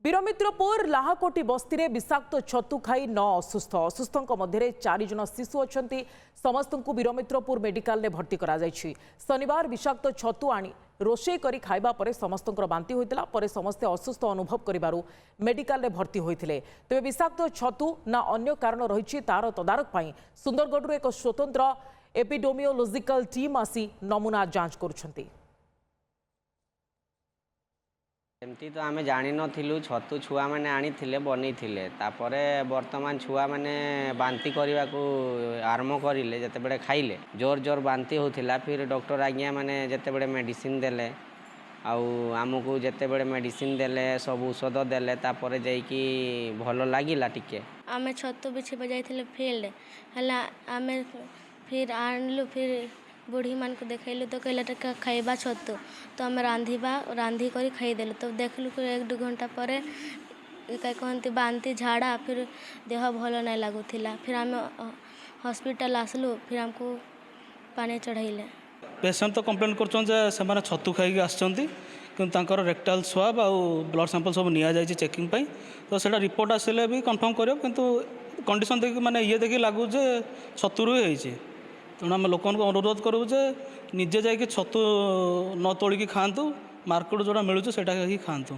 वीरमित्रपुर लाहाकोटी बस्ती में विषाक्त छतु खाई 9 असुस्थों मध्य 4 जन शिशु अच्छा समस्त को वीरमित्रपुर मेडिकल में भर्ती करा शनिवार विषाक्त छतु आनी रोषे करी खाइबा परे समस्त बांति होता पर समस्ते असुस्थ अनुभव करिबारु मेडिकल में भर्ती होते तेज विषाक्त छतु ना अन्य कारण रही तार तदारक सुंदरगढ़ एक स्वतंत्र एपिडेमियोलॉजिकल टीम आसी नमूना जांच करुछंती। एमती तो आम जानी नथिलु छतु छुआ मैंने आनी बनी बर्तमान छुआ मैंने बांति करने को आरंभ करें जिते खाइले जोर जोर बांति होता फिर डॉक्टर आज्ञा मैंने जिते मेडिसिन देले आमको जिते मेडिसिन देले सब औषध देले तापर जाइकी भल लगिला टिके आम छतु बिछा जाइए फील्ड है आम फिर आणलु फिर बुढ़ी मान को देखलु तो कहला खाइबा छतु तो आम रांधि कर खाईदेलु तो देखलु फिर 1-2 घंटा पर कहते बांति झाड़ा फिर देह भल नहीं लगुला फिर आम हॉस्पिटल आसलु फिर आमको पानी चढ़ाइले। पेसेंट तो कंप्लेन कर छतु खाई आसछंती कि रेक्टाल स्वाब आ ब्लड सैंपल सब नि चेकिंग तो सेटा रिपोर्ट आसिले भी कन्फर्म कर किंतु कंडीशन देखिए माने ये देखिए लगुचे छतुरु होइछि तेणु आम लोक अनुरोध करूँ जे निजे जाकि छतु न तोलिकी खातु मार्केट जोड़ा मिलूँ से खातु।